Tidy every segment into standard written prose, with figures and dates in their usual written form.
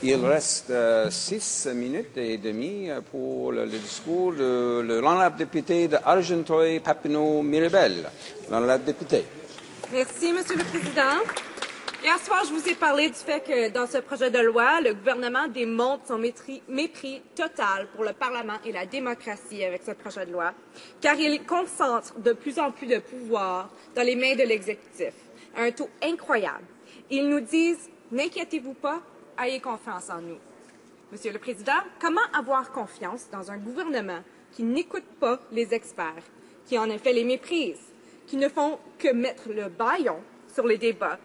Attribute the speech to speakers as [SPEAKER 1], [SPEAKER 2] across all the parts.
[SPEAKER 1] Il reste 6 minutes et demie pour le discours de l'honorable député de Argenteuil-Papineau-Mirabel. L'honorable député.
[SPEAKER 2] Merci, Monsieur le Président. Hier soir, je vous ai parlé du fait que dans ce projet de loi, le gouvernement démontre son mépris total pour le Parlement et la démocratie avec ce projet de loi, car il concentre de plus en plus de pouvoir dans les mains de l'exécutif, à un taux incroyable. Ils nous disent « N'inquiétez-vous pas, ayez confiance en nous ». Monsieur le Président, comment avoir confiance dans un gouvernement qui n'écoute pas les experts, qui en effet les méprise, qui ne font que mettre le bâillon sur les débats,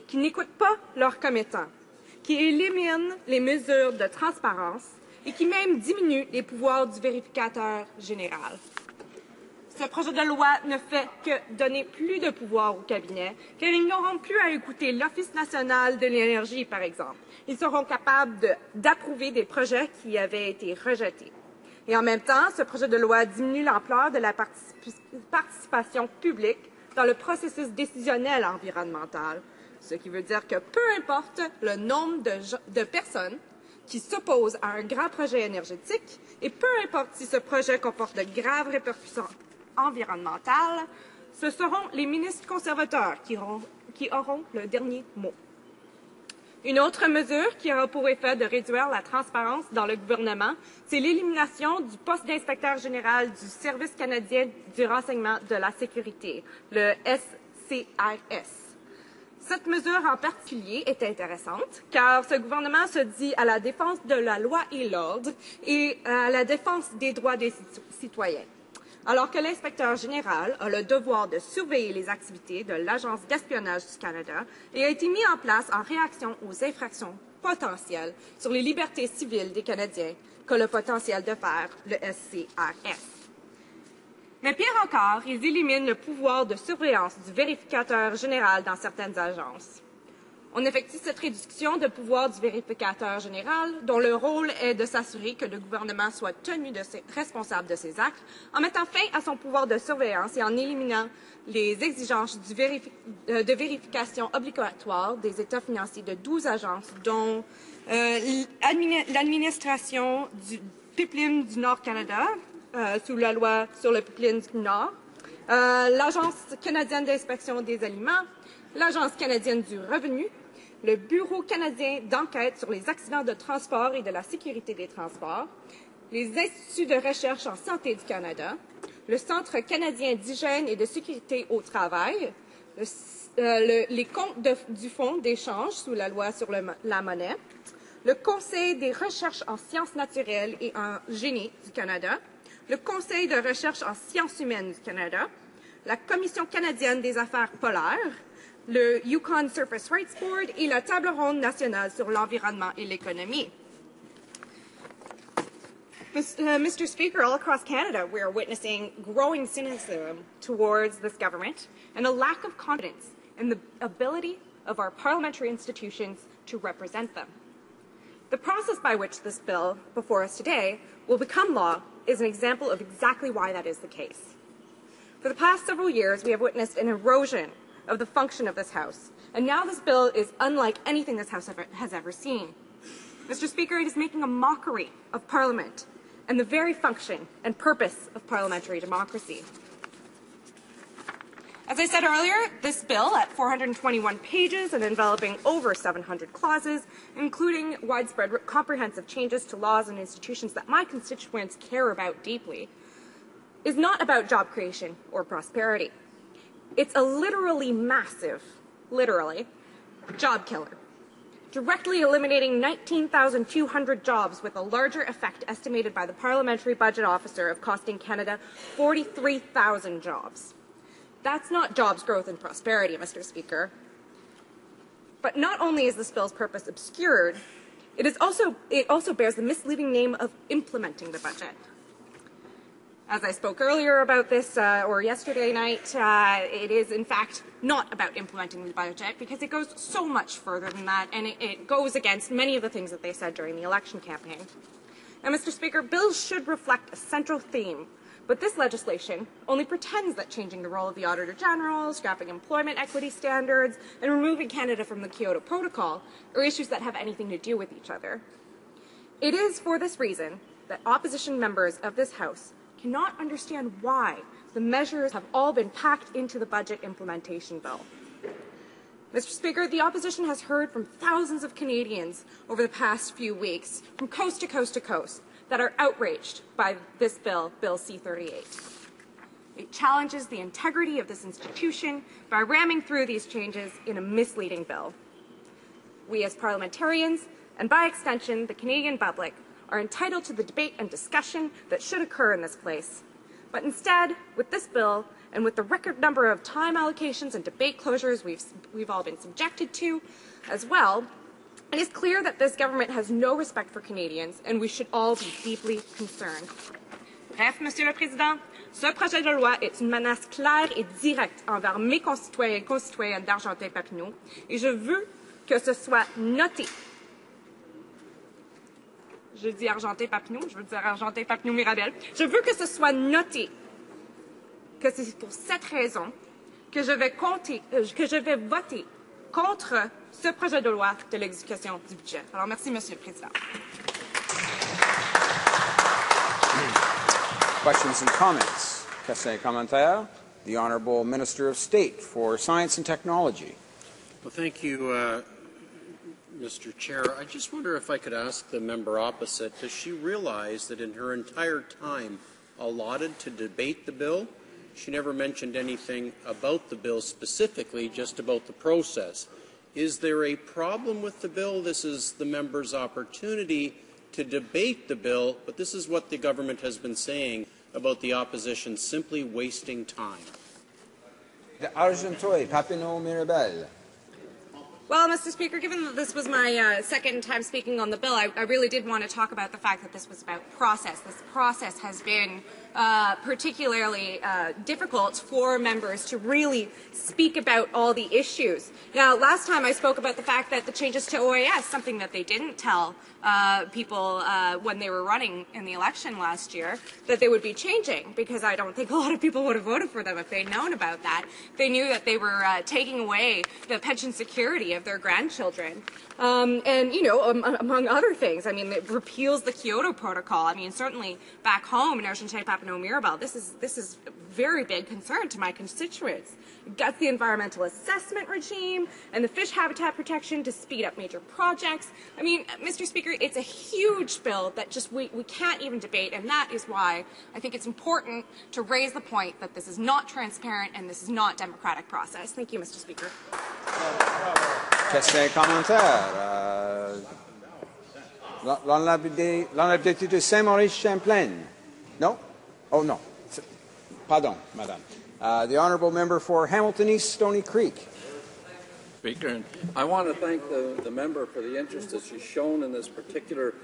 [SPEAKER 2] qui n'écoutent pas leurs commettants, qui éliminent les mesures de transparence et qui même diminuent les pouvoirs du vérificateur général. Ce projet de loi ne fait que donner plus de pouvoir au cabinet, car ils n'auront plus à écouter l'Office national de l'énergie, par exemple. Ils seront capables d'approuver des projets qui avaient été rejetés. Et en même temps, ce projet de loi diminue l'ampleur de la participation publique dans le processus décisionnel environnemental, ce qui veut dire que peu importe le nombre de personnes qui s'opposent à un grand projet énergétique et peu importe si ce projet comporte de graves répercussions environnementales, ce seront les ministres conservateurs qui auront le dernier mot. Une autre mesure qui aura pour effet de réduire la transparence dans le gouvernement, c'est l'élimination du poste d'inspecteur général du Service canadien du renseignement de la sécurité, le SCRS. Cette mesure en particulier est intéressante, car ce gouvernement se dit à la défense de la loi et l'ordre et à la défense des droits des citoyens. Alors que l'inspecteur général a le devoir de surveiller les activités de l'Agence d'espionnage du Canada et a été mis en place en réaction aux infractions potentielles sur les libertés civiles des Canadiens qu'a le potentiel de faire le SCRS. Mais pire encore, ils éliminent le pouvoir de surveillance du vérificateur général dans certaines agences. On effectue cette réduction de pouvoir du vérificateur général, dont le rôle est de s'assurer que le gouvernement soit tenu responsable de ses actes, en mettant fin à son pouvoir de surveillance et en éliminant les exigences de vérification obligatoire des états financiers de 12 agences, dont l'administration du pipeline du Nord-Canada, sous la loi sur le pipeline du Nord, l'Agence canadienne d'inspection des aliments, l'Agence canadienne du revenu, le Bureau canadien d'enquête sur les accidents de transport et de la sécurité des transports, les instituts de recherche en santé du Canada, le Centre canadien d'hygiène et de sécurité au travail, les comptes du Fonds d'échange sous la loi sur la monnaie, le Conseil des recherches en sciences naturelles et en génie du Canada, le Conseil de recherche en sciences humaines du Canada, la Commission canadienne des affaires polaires, le Yukon Surface Rights Board et la Table ronde nationale sur l'environnement et l'économie. Mr. Speaker, all across Canada, we are witnessing growing cynicism towards this government and a lack of confidence in the ability of our parliamentary institutions to represent them. The process by which this bill before us today will become law is an example of exactly why that is the case. For the past several years, we have witnessed an erosion of the function of this House, and now this bill is unlike anything this House has ever seen. Mr. Speaker, it is making a mockery of Parliament and the very function and purpose of parliamentary democracy. As I said earlier, this bill, at 421 pages and enveloping over 700 clauses, including widespread comprehensive changes to laws and institutions that my constituents care about deeply, is not about job creation or prosperity. It's a literally massive, job killer, directly eliminating 19,200 jobs with a larger effect estimated by the Parliamentary Budget Officer of costing Canada 43,000 jobs. That's not jobs growth and prosperity, Mr. Speaker. But not only is this bill's purpose obscured, it also bears the misleading name of implementing the budget. As I spoke earlier about this, or yesterday night, it is in fact not about implementing the budget because it goes so much further than that, and it goes against many of the things that they said during the election campaign. Now, Mr. Speaker, bills should reflect a central theme But this legislation only pretends that changing the role of the Auditor General, scrapping employment equity standards, and removing Canada from the Kyoto Protocol are issues that have anything to do with each other. It is for this reason that opposition members of this House cannot understand why the measures have all been packed into the budget implementation bill. Mr. Speaker, the opposition has heard from thousands of Canadians over the past few weeks, from coast to coast to coast, that are outraged by this bill, Bill C-38. It challenges the integrity of this institution by ramming through these changes in a misleading bill. We as parliamentarians, and by extension the Canadian public, are entitled to the debate and discussion that should occur in this place. But instead, with this bill, and with the record number of time allocations and debate closures we've all been subjected to as well, it is clear that this government has no respect for Canadians, and we should all be deeply concerned. Bref, Monsieur le Président, ce projet de loi est une menace claire et directe envers mes concitoyens et concitoyennes d'Argentin-Papineau, et je veux que ce soit noté. Je dis Argentin-Papineau, je veux dire Argentin-Papineau-Mirabel. Je veux que ce soit noté que c'est pour cette raison que je vais voter contre ce projet de loi de l'exécution du budget. Alors, merci, Monsieur le Président.
[SPEAKER 1] Questions and comments? Questions et commentaires? The Honourable Minister of State for Science and Technology.
[SPEAKER 3] Well, thank you, Mr. Chair. I just wonder if I could ask the member opposite, does she realize that in her entire time allotted to debate the bill, she never mentioned anything about the bill specifically, just about the process? Is there a problem with the bill? This is the member's opportunity to debate the bill, but this is what the government has been saying about the opposition simply wasting time.
[SPEAKER 1] The Argenteuil, Papineau, Mirabel.
[SPEAKER 2] Well, Mr. Speaker, given that this was my second time speaking on the bill, I really did want to talk about the fact that this was about process. This process has been particularly difficult for members to really speak about all the issues. Now, last time I spoke about the fact that the changes to OAS, something that they didn't tell people when they were running in the election last year, that they would be changing, because I don't think a lot of people would have voted for them if they'd known about that. They knew that they were taking away the pension security of their grandchildren. And, you know, among other things, I mean, it repeals the Kyoto Protocol. I mean, certainly back home in Argentin-Papineau-Mirabel, this is a very big concern to my constituents. It guts the environmental assessment regime and the fish habitat protection to speed up major projects. I mean, Mr. Speaker, it's a huge bill that just we can't even debate, and that is why I think it's important to raise the point that this is not transparent and this is not democratic process. Thank you, Mr. Speaker.
[SPEAKER 1] Questions et commentaires? L'honorable député Saint-Maurice-Champlain. No? Oh, no. Pardon, Madame. The Honourable Member for Hamilton East, Stony Creek.
[SPEAKER 4] Speaker, and I want to thank the member for the interest that she's shown in this particular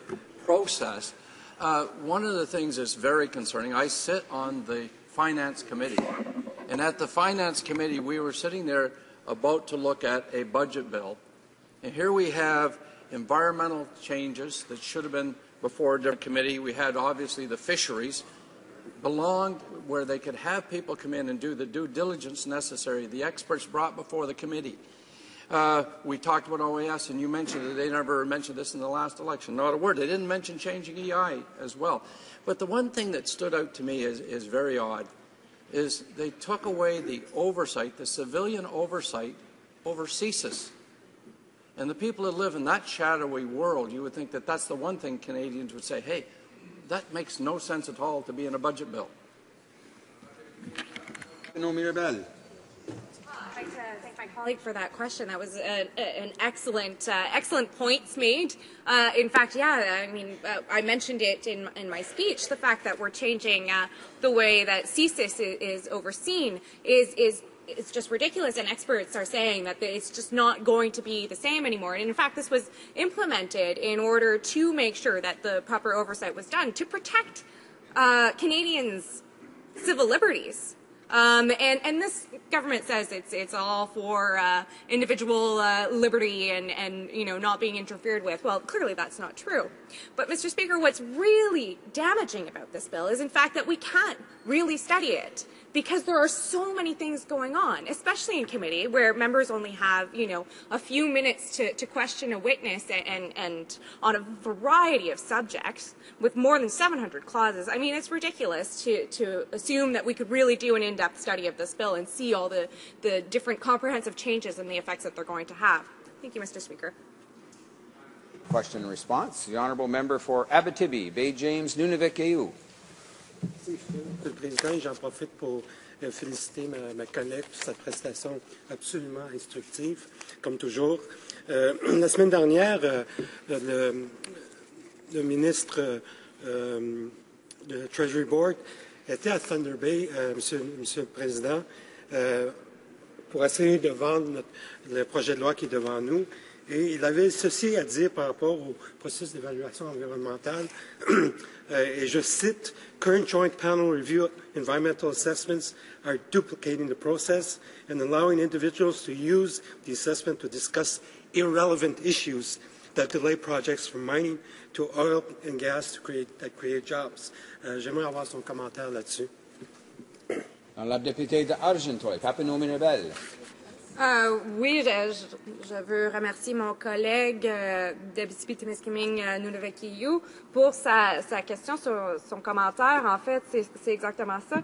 [SPEAKER 4] process. One of the things that's very concerning, I sit on the Finance Committee, and at the Finance Committee we were sitting there about to look at a budget bill, and here we have environmental changes that should have been before a different committee. We had obviously the fisheries belonged where they could have people come in and do the due diligence necessary, the experts brought before the committee. We talked about OAS, and you mentioned that they never mentioned this in the last election. Not a word. They didn't mention changing EI as well. But the one thing that stood out to me is very odd, is they took away the oversight, the civilian oversight over CSIS. And the people that live in that shadowy world, you would think that that's the one thing Canadians would say, hey, that makes no sense at all to be in a budget bill.
[SPEAKER 1] No, Mirabel.
[SPEAKER 2] I'd like to thank my colleague for that question. That was an excellent points made. In fact, yeah, I mean, I mentioned it in my speech. The fact that we're changing the way that CSIS is overseen is just ridiculous, and experts are saying that it's just not going to be the same anymore. And in fact, this was implemented in order to make sure that the proper oversight was done to protect Canadians' civil liberties. And this government says it's all for individual liberty and not being interfered with. Well, clearly that's not true. But Mr. Speaker, what's really damaging about this bill is in fact that we can't really study it because there are so many things going on, especially in committee where members only have a few minutes to question a witness and on a variety of subjects with more than 700 clauses. I mean, it's ridiculous to assume that we could really do an in-depth study of this bill and see all the different comprehensive changes and the effects that they're going to have. Thank you, Mr. Speaker.
[SPEAKER 1] Question and response. The Honourable Member for Abitibi, Bay James, Nunavik-Ayu.
[SPEAKER 5] Merci, Monsieur le Président, et j'en profite pour féliciter ma collègue pour sa prestation absolument instructive, comme toujours. La semaine dernière, le ministre de Treasury Board était à Thunder Bay, Monsieur le Président, pour essayer de vendre le projet de loi qui est devant nous. Et il avait ceci à dire par rapport au processus d'évaluation environnementale, et je cite, « Current joint panel review environmental assessments are duplicating the process and allowing individuals to use the assessment to discuss irrelevant issues that delay projects from mining to oil and gas that create jobs. » J'aimerais avoir son commentaire là-dessus.
[SPEAKER 1] La députée d'Argenteuil, Papineau-Mirabel.
[SPEAKER 2] Oui, je veux remercier mon collègue d'Abitibi-Témiscamingue, Nunavik-Ayu, pour sa question, son commentaire. En fait, c'est exactement ça.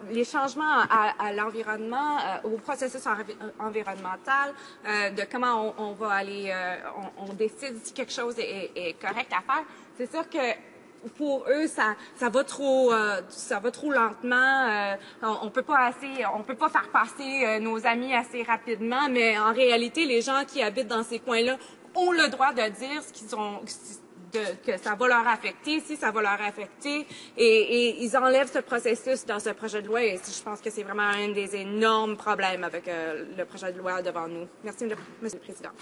[SPEAKER 2] Les changements à l'environnement, au processus environnemental, de comment on va aller, on décide si quelque chose est correct à faire. C'est sûr que pour eux, ça va trop lentement. On peut pas faire passer nos amis assez rapidement, mais en réalité, les gens qui habitent dans ces coins-là ont le droit de dire que ça va leur affecter, si ça va leur affecter, et ils enlèvent ce processus dans ce projet de loi. Et je pense que c'est vraiment un des énormes problèmes avec le projet de loi devant nous. Merci, Monsieur le Président.